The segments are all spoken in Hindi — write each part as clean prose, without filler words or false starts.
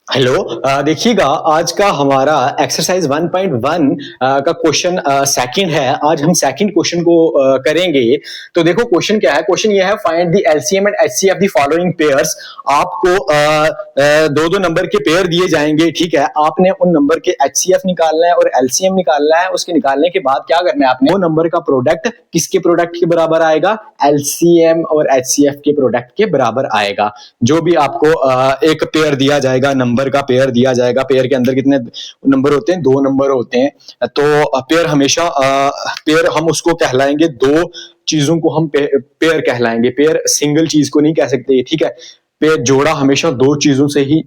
हेलो। देखिएगा आज का हमारा एक्सरसाइज 1.1 का क्वेश्चन सेकंड है। आज हम सेकंड क्वेश्चन को करेंगे। तो देखो क्वेश्चन क्या है। क्वेश्चन ये है, find the LCM and HCF the following pairs. आपको दो दो नंबर के पेयर दिए जाएंगे, ठीक है। आपने उन नंबर के एचसीएफ निकालना है और एलसीएम निकालना है। उसके निकालने के बाद क्या करना है आपने, वो नंबर का प्रोडक्ट किसके प्रोडक्ट के बराबर आएगा, एलसीएम और एचसीएफ के प्रोडक्ट के बराबर आएगा। जो भी आपको एक पेयर दिया जाएगा, नंबर का पेयर दिया जाएगा। पेयर के अंदर कितने नंबर होते हैं, 2 नंबर होते हैं। तो पेयर हमेशा पेयर हम उसको कहलाएंगे, दो चीजों को हम पेयर कहलाएंगे। पेयर सिंगल चीज को नहीं कह सकते, ठीक है। पेयर जोड़ा हमेशा दो चीजों से ही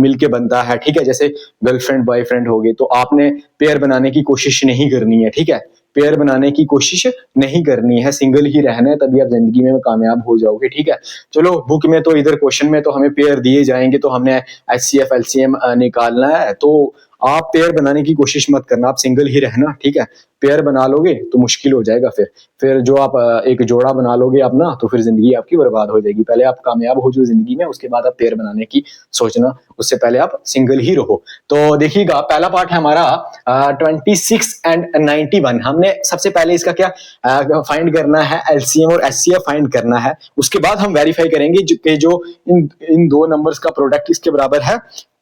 मिलके बनता है, ठीक है। जैसे गर्लफ्रेंड बॉयफ्रेंड हो गए, तो आपने पेयर बनाने की कोशिश नहीं करनी है, ठीक है। पेयर बनाने की कोशिश नहीं करनी है, सिंगल ही रहना है, तभी आप जिंदगी में कामयाब हो जाओगे, ठीक है। चलो बुक में तो इधर क्वेश्चन में तो हमें पेयर दिए जाएंगे, तो हमने एचसीएफ एलसीएम निकालना है। तो आप पेयर बनाने की कोशिश मत करना, आप सिंगल ही रहना, ठीक है। पेयर बना लोगे तो मुश्किल हो जाएगा। फिर जो आप एक जोड़ा बना लोगे अपना, तो फिर जिंदगी आपकी बर्बाद हो जाएगी। पहले आप कामयाब हो जो जिंदगी में, उसके बाद आप पेयर बनाने की सोचना, उससे पहले आप सिंगल ही रहो। तो देखिएगा पहला पार्ट है हमारा 26 एंड 91। हमने सबसे पहले इसका क्या फाइंड करना है, एलसीएम और एचसीएफ फाइंड करना है। उसके बाद हम वेरीफाई करेंगे कि जो इन दो नंबर्स का प्रोडक्ट किसके बराबर है,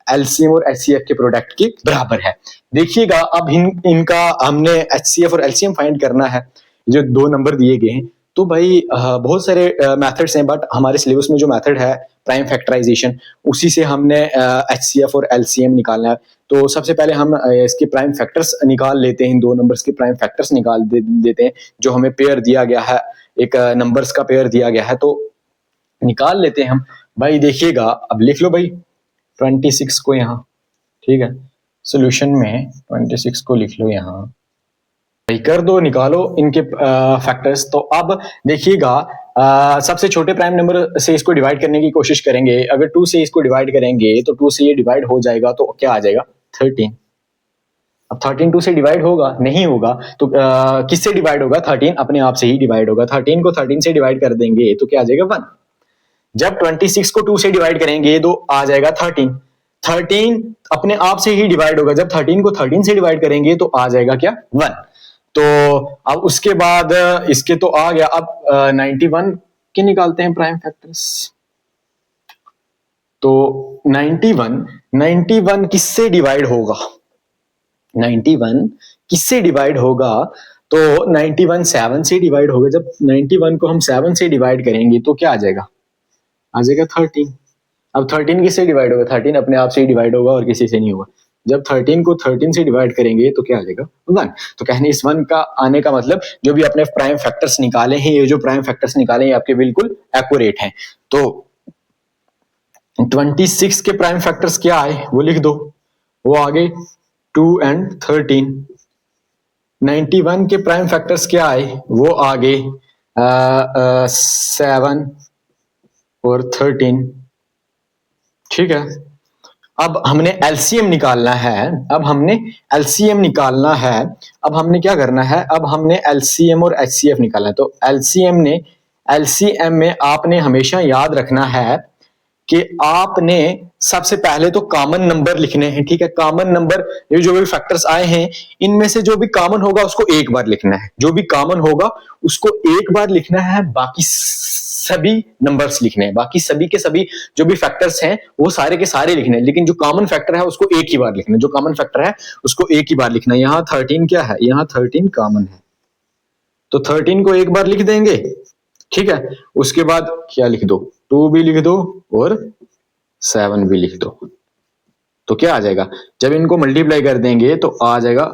एलसीएम और एचसीएफ के प्रोडक्ट के बराबर है। देखिएगा अब इनका हमने एचसीएफ और एलसीएम फाइंड करना है। जो दो नंबर दिए गए हैं, तो भाई बहुत सारे मेथड्स हैं, बट हमारे सिलेबस में जो मेथड है प्राइम फैक्टराइजेशन, उसी से हमने एचसीएफ और एलसीएम निकालना है। तो सबसे पहले हम इसके प्राइम फैक्टर्स निकाल लेते हैं, इन दो नंबर्स के प्राइम फैक्टर्स निकाल देते हैं। जो हमें पेयर दिया गया है, एक नंबर्स का पेयर दिया गया है, तो निकाल लेते हैं हम। भाई देखिएगा, अब लिख लो भाई 26 को यहाँ, ठीक है। सोल्यूशन में 26 को लिख लो यहाँ, भाई कर दो, निकालो इनके फैक्टर्स। तो अब देखिएगा सबसे छोटे प्राइम नंबर से इसको डिवाइड करने की कोशिश करेंगे। अगर 2 से इसको डिवाइड करेंगे तो 2 से ये डिवाइड हो जाएगा, तो क्या आ जाएगा 13। अब 13 2 से डिवाइड होगा नहीं होगा, तो किससे डिवाइड होगा, 13 अपने आप से ही डिवाइड होगा। 13 को 13 से डिवाइड कर देंगे तो क्या आ जाएगा 1। जब 26 को 2 से डिवाइड करेंगे तो आ जाएगा 13। 13 अपने आप से ही डिवाइड होगा, जब 13 को 13 से डिवाइड करेंगे तो आ जाएगा क्या 1। तो अब उसके बाद इसके तो आ गया। अब 91 के निकालते हैं प्राइम फैक्टर्स। तो 91 किससे डिवाइड होगा, 91 किससे डिवाइड होगा, तो 91 7 से डिवाइड होगा। जब 91 को हम 7 से डिवाइड करेंगे तो क्या आ जाएगा 13। अब 13 किससे डिवाइड होगा, 13 अपने आप से ही डिवाइड होगा और किसी से नहीं होगा। जब 13 को 13 से डिवाइड करेंगे तो क्या आ जाएगा 1। तो कहने इस 1 का आने का मतलब जो भी अपने प्राइम फैक्टर्स निकाले हैं, ये जो प्राइम फैक्टर्स निकाले हैं आपके बिल्कुल एक्यूरेट हैं। तो 26 के प्राइम फैक्टर्स क्या आए वो लिख दो, वो आगे 2 and 13। 91 के प्राइम फैक्टर्स क्या आए, वो आगे 7 और 13, ठीक है। अब हमने एलसीएम निकालना है, अब हमने एलसीएम निकालना है। अब हमने क्या करना है, अब हमने एलसीएम और एचसीएफ निकालना है। तो एलसीएम में आपने हमेशा याद रखना है कि आपने सबसे पहले तो कॉमन नंबर लिखने हैं, ठीक है। कॉमन नंबर, ये जो भी फैक्टर्स आए हैं इनमें से जो भी कॉमन होगा उसको एक बार लिखना है। जो भी कॉमन होगा उसको एक बार लिखना है, बाकी सभी नंबर्स लिखने हैं। बाकी सभी के सभी जो भी फैक्टर्स हैं वो सारे के सारे लिखने हैं, लेकिन जो कॉमन फैक्टर है उसको एक ही बार लिखना है। जो कॉमन फैक्टर है उसको एक ही बार लिखना है। यहाँ 13 क्या है, यहाँ 13 कॉमन है, तो 13 को एक बार लिख देंगे, ठीक है। उसके बाद क्या लिख दो, 2 भी लिख दो और 7 भी लिख दो। तो क्या आ जाएगा, जब इनको मल्टीप्लाई कर देंगे तो आ जाएगा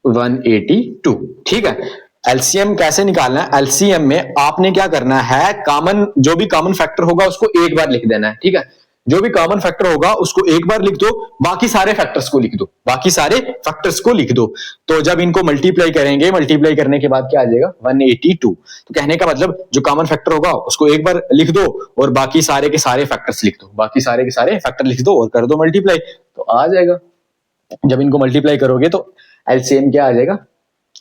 182, ठीक है। एलसीएम कैसे निकालना है, एलसीएम में आपने क्या करना है, कॉमन जो भी कॉमन फैक्टर होगा उसको एक बार लिख देना है, ठीक है। जो भी कॉमन फैक्टर होगा उसको एक बार लिख दो, बाकी सारे फैक्टर्स को लिख दो, बाकी सारे फैक्टर्स को लिख दो। तो जब इनको मल्टीप्लाई करेंगे, मल्टीप्लाई करने के बाद क्या आ जाएगा 182। तो कहने का मतलब जो कॉमन फैक्टर होगा उसको एक बार लिख दो और बाकी सारे के सारे फैक्टर्स लिख दो, बाकी सारे के सारे फैक्टर लिख दो और कर दो मल्टीप्लाई, तो आ जाएगा। जब इनको मल्टीप्लाई करोगे तो एलसीएम क्या आ जाएगा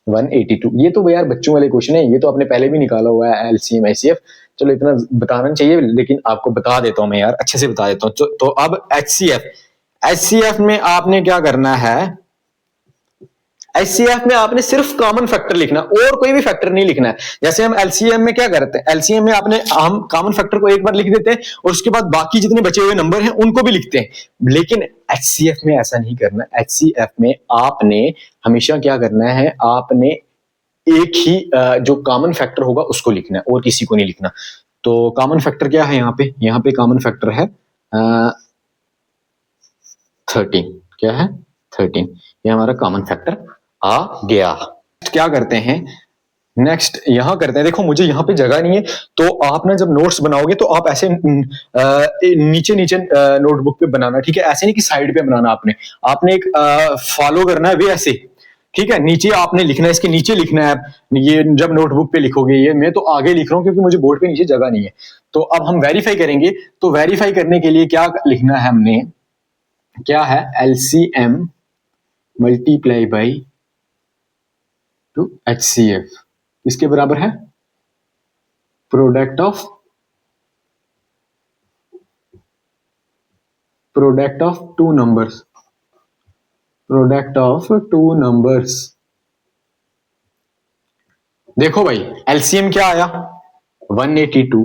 182। ये तो यार बच्चों वाले क्वेश्चन है, ये तो आपने पहले भी निकाला हुआ है एलसीएम एचसीएफ। चलो इतना बताना नहीं चाहिए, लेकिन आपको बता देता हूं मैं यार, अच्छे से बता देता हूँ। तो अब HCF में आपने क्या करना है, HCF में आपने सिर्फ कॉमन फैक्टर लिखना, और कोई भी फैक्टर नहीं लिखना है। जैसे हम LCM में क्या करते हैं, LCM में हम कॉमन फैक्टर को एक बार लिख देते हैं और उसके बाद बाकी जितने बचे हुए नंबर हैं उनको भी लिखते हैं, लेकिन HCF में ऐसा नहीं करना। HCF में आपने हमेशा क्या करना है, आपने एक ही जो कॉमन फैक्टर होगा उसको लिखना है, और किसी को नहीं लिखना। तो कॉमन फैक्टर क्या है यहाँ पे कॉमन फैक्टर है 13। क्या है? 13। ये हमारा कॉमन फैक्टर आ गया। क्या करते हैं, नेक्स्ट यहां करते हैं। देखो मुझे यहाँ पे जगह नहीं है, तो आप ना जब नोट्स बनाओगे तो आप ऐसे नीचे नीचे नोटबुक पे बनाना, ठीक है? ऐसे नहीं कि साइड पे बनाना, आपने एक फॉलो करना है वे ऐसे, ठीक है? नीचे आपने लिखना है, इसके नीचे लिखना है। ये जब नोटबुक पे लिखोगे, ये मैं तो आगे लिख रहा हूँ क्योंकि मुझे बोर्ड पे नीचे जगह नहीं है। तो अब हम वेरीफाई करेंगे, तो वेरीफाई करने के लिए क्या लिखना है हमने, क्या है, LCM multiply by two HCF इसके बराबर है product of two numbers, product of two numbers. देखो भाई LCM क्या आया, 182,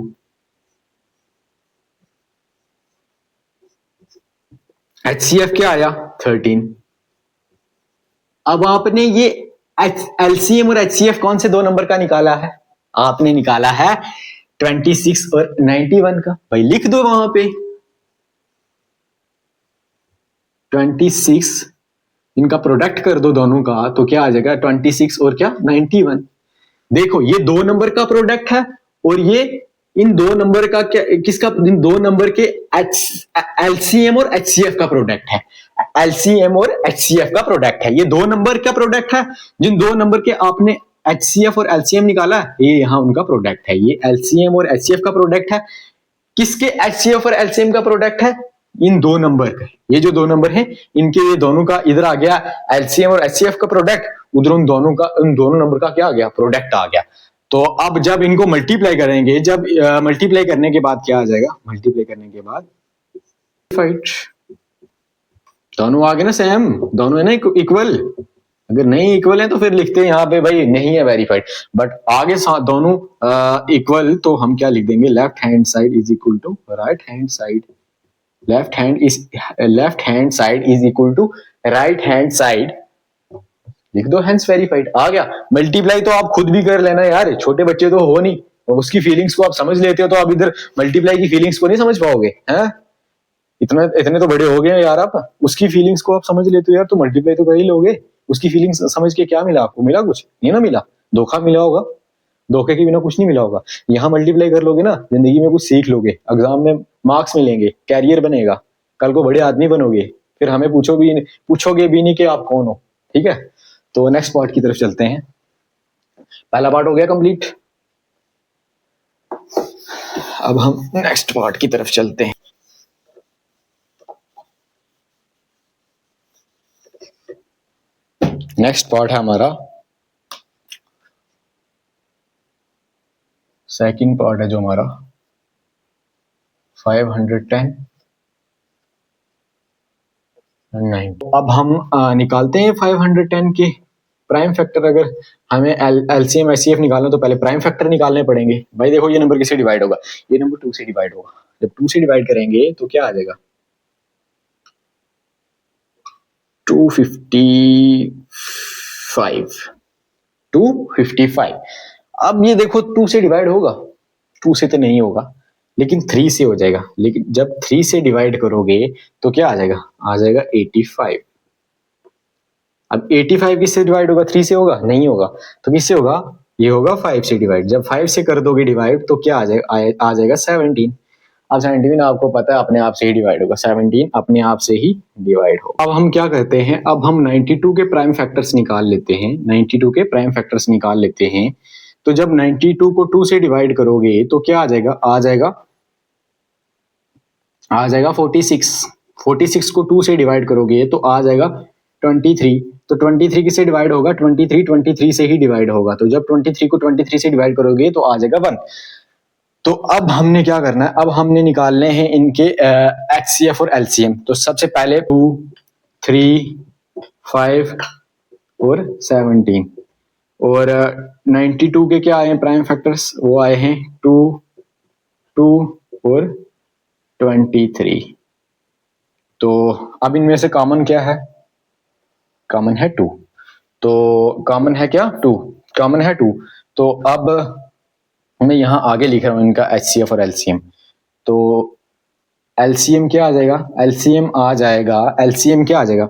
HCF क्या आया, 13। अब आपने ये LCM और HCF कौन से दो नंबर का निकाला है, आपने निकाला है 26 और 91 का। भाई लिख दो वहां पे 26, इनका प्रोडक्ट कर दो दोनों का, तो क्या आ जाएगा 26 और क्या 91। देखो ये दो नंबर का प्रोडक्ट है, और ये इन दो नंबर का क्या, किसका, इन दो नंबर के LCM और HCF का प्रोडक्ट है। LCM और HCF का प्रोडक्ट है, ये दो नंबर का प्रोडक्ट है। जिन दो नंबर के आपने HCF और LCM निकाला है, ये यहां उनका प्रोडक्ट है। ये LCM और HCF का प्रोडक्ट है। किसके HCF और LCM का प्रोडक्ट है, इन दो नंबर का। ये जो दो नंबर हैं इनके, ये दोनों का इधर आ गया LCM और HCF का प्रोडक्ट, उधर उन दोनों नंबर का क्या आ गया, प्रोडक्ट आ गया। तो अब जब इनको मल्टीप्लाई करेंगे, जब मल्टीप्लाई करने के बाद क्या आ जाएगा, मल्टीप्लाई करने के बाद दोनों आ गए ना सेम, दोनों है ना इक्वल। अगर नहीं इक्वल है तो फिर लिखते हैं यहाँ पे भाई नहीं है वेरीफाइड, बट आगे दोनों इक्वल, तो हम क्या लिख देंगे, left hand side is equal to right hand side, left hand side is equal to right hand side, लिख दो हैंड्स वेरीफाइड। आ गया। मल्टीप्लाई तो आप खुद भी कर लेना यार, छोटे बच्चे तो हो नहीं, और उसकी फीलिंग्स को आप समझ लेते हो, तो आप इधर मल्टीप्लाई की फीलिंग्स को नहीं समझ पाओगे, हैं? इतने तो बड़े हो गए यार आप, उसकी फीलिंग्स को आप समझ लेते हो यार, तो मल्टीप्लाई तो कर ही लोगे। उसकी फीलिंग्स समझ के क्या मिला आपको, मिला कुछ नहीं ना, मिला धोखा मिला होगा, धोखे के बिना कुछ नहीं मिला होगा। यहाँ मल्टीप्लाई कर लोगे ना, जिंदगी में कुछ सीख लोगे, एग्जाम में मार्क्स मिलेंगे, कैरियर बनेगा, कल को बड़े आदमी बनोगे, फिर हमें पूछोगे भी नहीं कि आप कौन हो, ठीक है? तो नेक्स्ट पार्ट की तरफ चलते हैं। पहला पार्ट हो गया कंप्लीट, अब हम नेक्स्ट पार्ट की तरफ चलते हैं। नेक्स्ट पार्ट है हमारा सेकंड पार्ट है, जो हमारा 510 9। अब हम निकालते हैं 510 के प्राइम फैक्टर। अगर हमें LCM HCF निकालना तो पहले प्राइम फैक्टर निकालने पड़ेंगे। भाई देखो ये नंबर किससे डिवाइड होगा, ये नंबर 2 से डिवाइड होगा। जब 2 से डिवाइड करेंगे तो क्या आ जाएगा, 255। अब ये देखो 2 से डिवाइड होगा, 2 से तो नहीं होगा, लेकिन 3 से हो जाएगा। लेकिन जब 3 से डिवाइड करोगे तो क्या आ जाएगा, 85। अब 85 किससे डिवाइड होगा, 3 से होगा, नहीं होगा, तो किससे होगा, ये होगा 5 से डिवाइड। जब 5 से कर दोगे डिवाइड तो क्या आ जाएगा 17। अब 17 आपको पता है अपने आप से ही डिवाइड होगा, 17 अपने आप से ही डिवाइड हो। अब हम क्या करते हैं, अब हम 92 के प्राइम फैक्टर्स निकाल लेते हैं, 92 के प्राइम फैक्टर्स निकाल लेते हैं। तो जब 92 को 2 से डिवाइड करोगे तो क्या आ जाएगा, आ जाएगा 46 को 2 से डिवाइड करोगे तो आ जाएगा 23। तो 23 किससे डिवाइड होगा, 23 से ही डिवाइड होगा। तो जब 23 को 23 से डिवाइड करोगे तो आ जाएगा 1। तो अब हमने क्या करना है, अब हमने निकालने हैं इनके HCF और LCM। तो सबसे पहले 2, 3, 5 और 17 और 92 के क्या आए हैं प्राइम फैक्टर्स, वो आए हैं 2, 2 और 23। तो अब इनमें से कॉमन क्या है, कॉमन है 2। तो कॉमन है क्या, 2 कॉमन है 2। तो अब मैं यहाँ आगे लिख रहा हूँ इनका HCF और LCM। तो LCM क्या आ जाएगा, LCM आ जाएगा, LCM क्या आ जाएगा,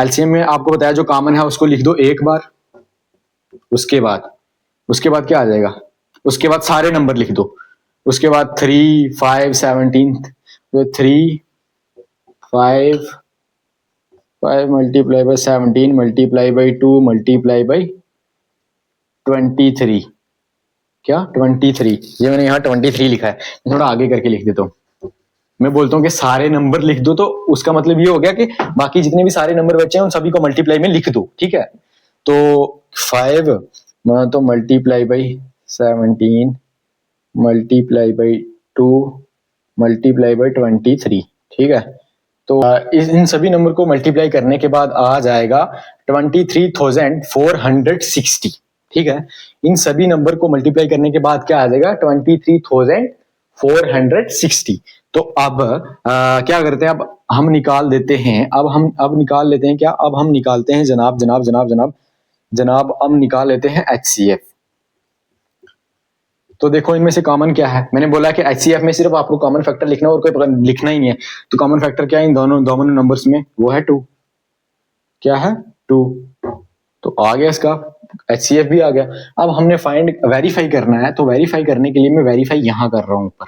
LCM में आपको बताया जो कॉमन है उसको लिख दो एक बार, उसके बाद क्या आ जाएगा, उसके बाद सारे नंबर लिख दो, उसके बाद 3, 5, 17, तो 3, 5, 5 multiply by 17 multiply by 2 multiply by 23, क्या 23, ये मैंने यहाँ 23 लिखा है, मैं थोड़ा आगे करके लिख देता हूँ। मैं बोलता हूँ कि सारे नंबर लिख दो, तो उसका मतलब ये हो गया कि बाकी जितने भी सारे नंबर बचे हैं उन सभी को मल्टीप्लाई में लिख दो, ठीक है। तो 5 तो multiply by 17 multiply by 2 multiply by 23, ठीक है। तो इन सभी नंबर को मल्टीप्लाई करने के बाद आ जाएगा 23,460, ठीक है। इन सभी नंबर को मल्टीप्लाई करने के बाद क्या आ जाएगा 23,460। तो अब क्या करते हैं, अब हम निकाल देते हैं, अब निकाल लेते हैं क्या, अब हम निकालते हैं जनाब हम निकाल लेते हैं HCF। तो देखो इनमें से कॉमन क्या है, मैंने बोला कि HCF में सिर्फ आपको कॉमन फैक्टर लिखना और कोई लिखना ही नहीं है। तो कॉमन फैक्टर क्या है इन दोनों नंबर्स में, वो है 2, क्या है 2। तो आ गया इसका HCF भी आ गया। अब हमने वेरीफाई करना है, तो वेरीफाई करने के लिए मैं वेरीफाई यहाँ कर रहा हूँ, ऊपर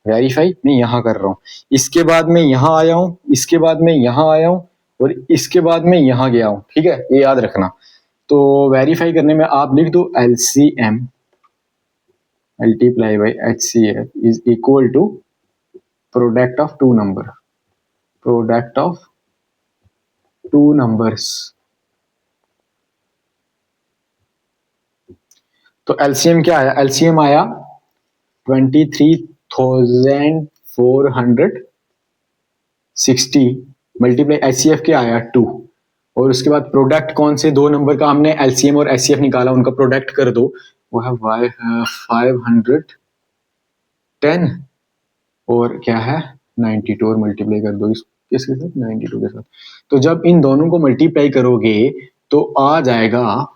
वेरीफाई मैं यहाँ कर रहा हूँ, इसके बाद मैं यहाँ आया हूँ, इसके बाद मैं यहाँ आया हूँ और इसके बाद मैं यहाँ गया हूँ, ठीक है, ये याद रखना। तो वेरीफाई करने में आप लिख दो LCM multiply by HCF is equal to product of two numbers। तो LCM क्या आया, LCM आया 23,460 मल्टीप्लाई HCF क्या आया 2, और उसके बाद प्रोडक्ट कौन से दो नंबर का हमने LCM और HCF निकाला उनका प्रोडक्ट कर दो, वो है 510 और क्या है 92, और मल्टीप्लाई कर दो किसके साथ 92 के साथ। तो जब इन दोनों को मल्टीप्लाई करोगे तो आ जाएगा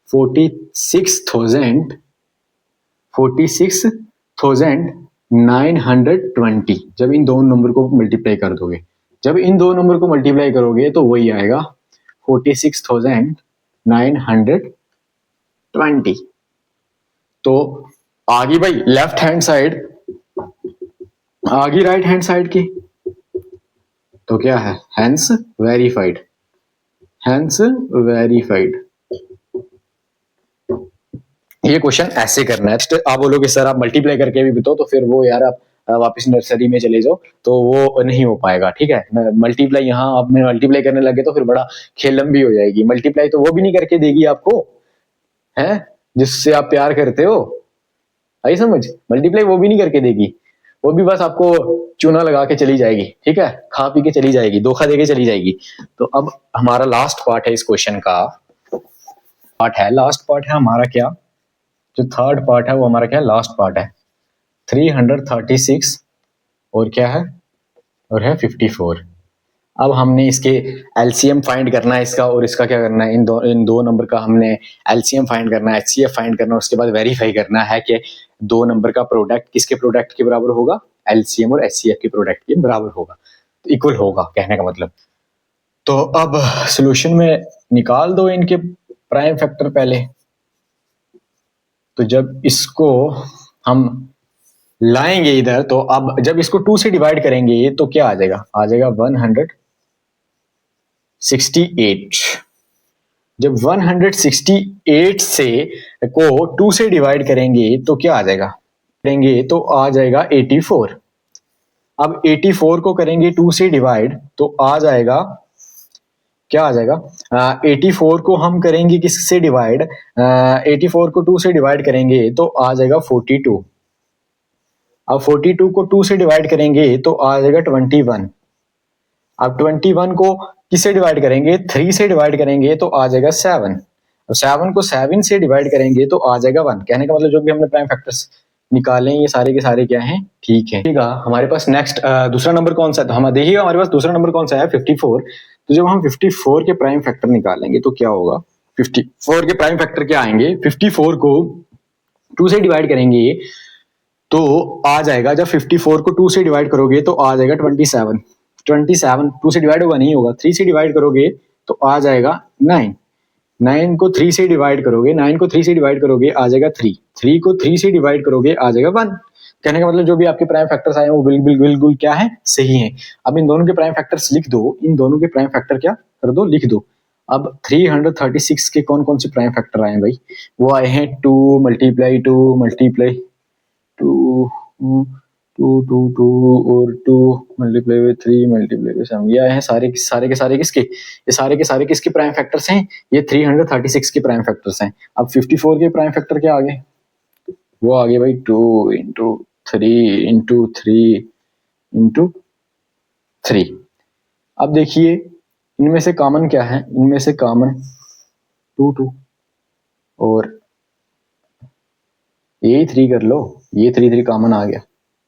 46,920 जब इन दोनों नंबर को मल्टीप्लाई कर दोगे, जब इन दो नंबर को मल्टीप्लाई करोगे तो वही आएगा 46,920। तो आगे भाई लेफ्ट हैंड साइड आगे राइट हैंड साइड की, तो क्या है हेंस वेरीफाइड, ये क्वेश्चन ऐसे करना है। आप बोलोगे सर आप मल्टीप्लाई करके भी बताओ, तो फिर वो यार आप वापस नर्सरी में चले जाओ, तो वो नहीं हो पाएगा, ठीक है। मल्टीप्लाई यहाँ आप में मल्टीप्लाई करने लगे तो फिर बड़ा खेलम भी हो जाएगी। मल्टीप्लाई तो वो भी नहीं करके देगी आपको, है जिससे आप प्यार करते हो, आई समझ, मल्टीप्लाई वो भी नहीं करके देगी, वो भी बस आपको चूना लगा के चली जाएगी, ठीक है, खा पी के चली जाएगी, धोखा दे के चली जाएगी। तो अब हमारा लास्ट पार्ट है इस क्वेश्चन का, लास्ट पार्ट है हमारा क्या, जो थर्ड पार्ट है वो हमारा क्या लास्ट पार्ट है 336 और क्या है, और है 54। अब हमने इसके LCM फाइंड करना है इसका, और इसका क्या करना है, इन दो नंबर का हमने LCM फाइंड करना है, HCF फाइंड करना है, उसके बाद वेरीफाई करना है कि दो नंबर का प्रोडक्ट किसके प्रोडक्ट के बराबर होगा, LCM और HCF के प्रोडक्ट के बराबर होगा, तो इक्वल होगा कहने का मतलब। तो अब सॉल्यूशन में निकाल दो इनके प्राइम फैक्टर पहले। तो जब इसको हम लाएंगे इधर, तो अब जब इसको 2 से डिवाइड करेंगे तो क्या आ जाएगा, 168। जब 168 से को 2 से डिवाइड करेंगे तो क्या आ जाएगा, करेंगे तो आ जाएगा 84। अब 84 को करेंगे 2 से डिवाइड तो आ जाएगा क्या आ जाएगा 84 को हम करेंगे किससे डिवाइड, 84 को 2 से डिवाइड करेंगे तो आ जाएगा 42। अब 42 को 2 से डिवाइड करेंगे तो आ जाएगा 21। अब 21 को किससे डिवाइड करेंगे, 3 से डिवाइड करेंगे तो आ जाएगा 7। अब 7 को 7 से डिवाइड करेंगे तो आ जाएगा 1। कहने का मतलब जो भी हमने प्राइम फैक्टर्स निकाले ये सारे के सारे क्या हैं, ठीक है। ठीक है, हमारे पास नेक्स्ट दूसरा नंबर कौन सा है, तो हम देखिएगा हमारे पास दूसरा नंबर कौन सा है 54। तो जब हम 54 के प्राइम फैक्टर निकालेंगे तो क्या होगा, 54 के प्राइम फैक्टर क्या आएंगे, 54 को 2 से डिवाइड करेंगे तो आ जाएगा, जब 54 को 2 से डिवाइड करोगे तो आ जाएगा 27। 27 2 से डिवाइड होगा, नहीं होगा, 3 से डिवाइड करोगे तो आ जाएगा 9। 9 को 3 से डिवाइड करोगे, 9 को 3 से डिवाइड करोगे आ जाएगा 3। 3 को 3 से डिवाइड करोगे आ जाएगा 1। कहने का मतलब जो भी आपके प्राइम फैक्टर्स आए वो बिल्कुल बिल्कुल क्या है, सही है। अब इन दोनों के प्राइम फैक्टर्स लिख दो, इन दोनों के प्राइम फैक्टर क्या कर दो, लिख दो। अब 336 के कौन कौन से प्राइम फैक्टर आए भाई, वो आए हैं 2 मल्टीप्लाई 2 मल्टीप्लाई 2 2 और 2 मल्टीप्लाई विद 3 मल्टीप्लाई विद 7, ये आए हैं सारे के सारे किसके, ये सारे के सारे किसके प्राइम फैक्टर्स हैं, ये 336 के प्राइम फैक्टर्स हैं। अब 54 के प्राइम फैक्टर क्या आ गए, वो आ गए भाई 2 इंटू 3 इंटू 3 इंटू 3। अब देखिए इनमें से कॉमन क्या है, इनमें से कॉमन 2 और ये 3 कर लो, ये 3 कॉमन आ गया,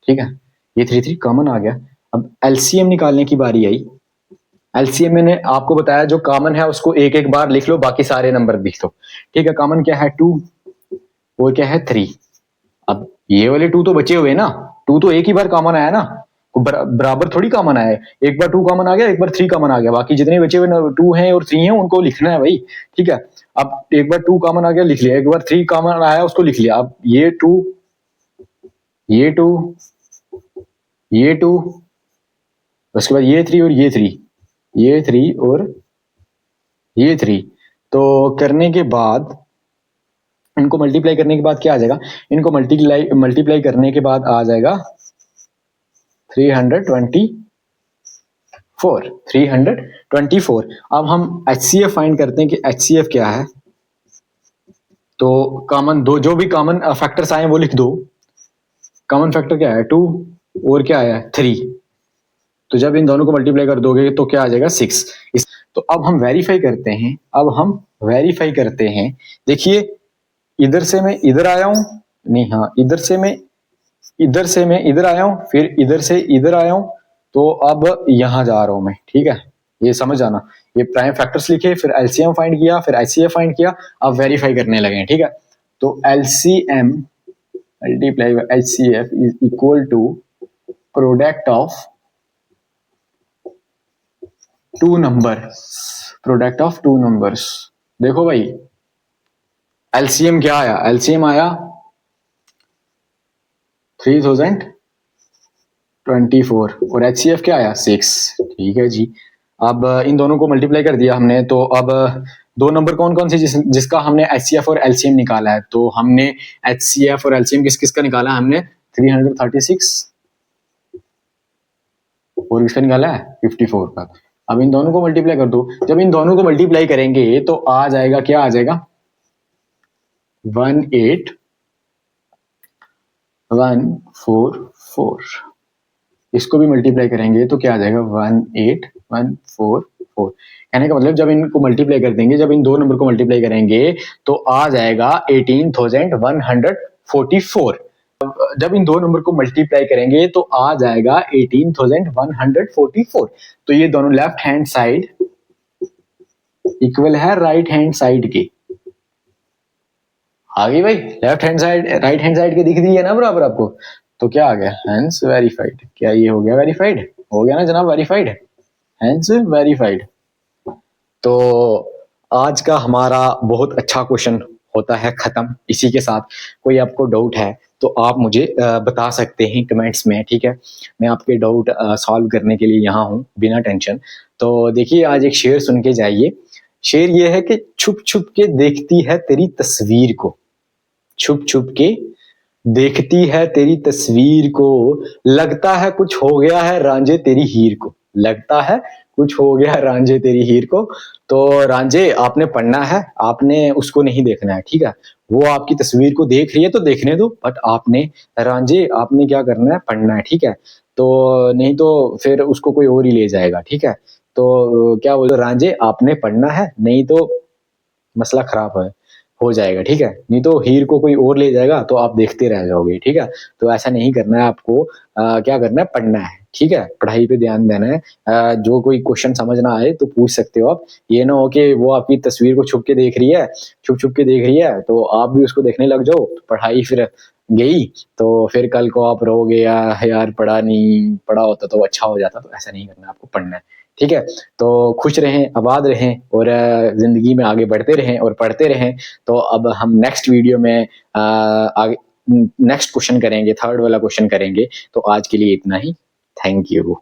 ठीक है, ये 3 कॉमन आ गया। अब एलसीएम निकालने की बारी आई। एलसीएम मैंने आपको बताया जो कॉमन है उसको एक एक बार लिख लो, बाकी सारे नंबर लिख दो, ठीक है। कॉमन क्या है 2 और क्या है 3। अब ये वाले 2 तो बचे हुए ना, 2 तो एक ही बार कॉमन आया ना, बराबर थोड़ी कॉमन आया है, एक बार 2 कॉमन आ गया, एक बार 3 कॉमन आ गया, बाकी जितने बचे हुए 2 हैं और 3 हैं उनको लिखना है भाई, ठीक है। अब एक बार 2 कॉमन आ गया लिख लिया, एक बार 3 कॉमन आया उसको लिख लिया। अब ये 2 ये 2 ये 2 उसके बाद ये 3 और ये 3, ये 3 और ये 3, तो करने के बाद इनको मल्टीप्लाई करने के बाद क्या आ जाएगा, इनको मल्टीप्लाई करने के बाद आ जाएगा 324। अब हम HCF फाइंड करते हैं कि HCF क्या है, तो कॉमन दो जो भी कॉमन फैक्टर्स आए वो लिख दो। कॉमन फैक्टर क्या है 2 और क्या आया 3, तो जब इन दोनों को मल्टीप्लाई कर दोगे तो क्या आ जाएगा 6। तो अब हम वेरीफाई करते हैं, देखिए इधर से मैं इधर आया हूं, नहीं हाँ इधर से मैं इधर आया हूं, फिर इधर से इधर आया हूं, तो अब यहां जा रहा हूं मैं, ठीक है, ये समझ आना। ये प्राइम फैक्टर्स लिखे, फिर एलसीएम फाइंड किया, फिर एचसीएफ फाइंड किया, अब वेरीफाई करने लगे, ठीक है। तो LCM multiply by HCF is equal to product of 2 numbers. देखो भाई एलसीएम क्या आया, एलसीएम आया 3024 और एचसीएफ क्या आया 6, ठीक है जी। अब इन दोनों को मल्टीप्लाई कर दिया हमने, तो अब 2 नंबर कौन कौन से जिसका हमने एचसीएफ और एलसीएम निकाला है, तो हमने एचसीएफ और एलसीएम किस किसका निकाला है, हमने 336 और किसका निकाला है 54 का। अब इन दोनों को मल्टीप्लाई कर दो, जब इन दोनों को मल्टीप्लाई करेंगे तो आ जाएगा, क्या आ जाएगा 18144। इसको भी मल्टीप्लाई करेंगे तो क्या आ जाएगा 18144। कहने का मतलब जब इनको मल्टीप्लाई कर देंगे, जब इन 2 नंबर को मल्टीप्लाई करेंगे तो आ जाएगा 18144। जब इन 2 नंबर को मल्टीप्लाई करेंगे तो आ जाएगा 18144। तो ये दोनों लेफ्ट हैंड साइड इक्वल है राइट हैंड साइड के, आ गई भाई, left hand side right hand side के दिख दी है ना बराबर आपको, तो क्या आ गया हेंस वेरीफाइड। क्या ये हो गया वेरीफाइड, हो गया ना जनाब वेरीफाइड, हेंस वेरीफाइड। तो आज का हमारा बहुत अच्छा क्वेश्चन होता है खत्म। इसी के साथ कोई आपको डाउट है तो आप मुझे बता सकते हैं कमेंट्स में, ठीक है, मैं आपके डाउट सॉल्व करने के लिए यहाँ हूँ बिना टेंशन। तो देखिए आज एक शेर सुन के जाइए। शेर ये है कि छुप छुप के देखती है तेरी तस्वीर को, छुप छुप के देखती है तेरी तस्वीर को, लगता है कुछ हो गया है रांझे तेरी हीर को। लगता है कुछ हो गया रांझे तेरी हीर को। तो रांझे आपने पढ़ना है, आपने उसको नहीं देखना है, ठीक है? वो आपकी तस्वीर को देख रही है तो देखने दो, बट आपने रांझे आपने क्या करना है, पढ़ना है, ठीक है? तो नहीं तो फिर उसको कोई और ही ले जाएगा, ठीक है? तो क्या बोलो रांझे आपने पढ़ना है, नहीं तो मसला खराब है हो जाएगा, ठीक है? नहीं तो हीर को कोई और ले जाएगा तो आप देखते रह जाओगे, ठीक है? तो ऐसा नहीं करना है आपको, क्या करना है, पढ़ना है, ठीक है? पढ़ाई पे ध्यान देना है। जो कोई क्वेश्चन समझ ना आए तो पूछ सकते हो आप। ये ना हो कि वो आपकी तस्वीर को छुप के देख रही है, छुप-छुप के देख रही है, तो आप भी उसको देखने लग जाओ, पढ़ाई फिर गई, तो फिर कल को आप रहोगे यार पढ़ा नहीं, पढ़ा होता तो अच्छा हो जाता। तो ऐसा नहीं करना है, आपको पढ़ना है, ठीक है? तो खुश रहें, आबाद रहें और ज़िंदगी में आगे बढ़ते रहें और पढ़ते रहें। तो अब हम नेक्स्ट वीडियो में आगे नेक्स्ट क्वेश्चन करेंगे, थर्ड वाला क्वेश्चन करेंगे। तो आज के लिए इतना ही। Thank you.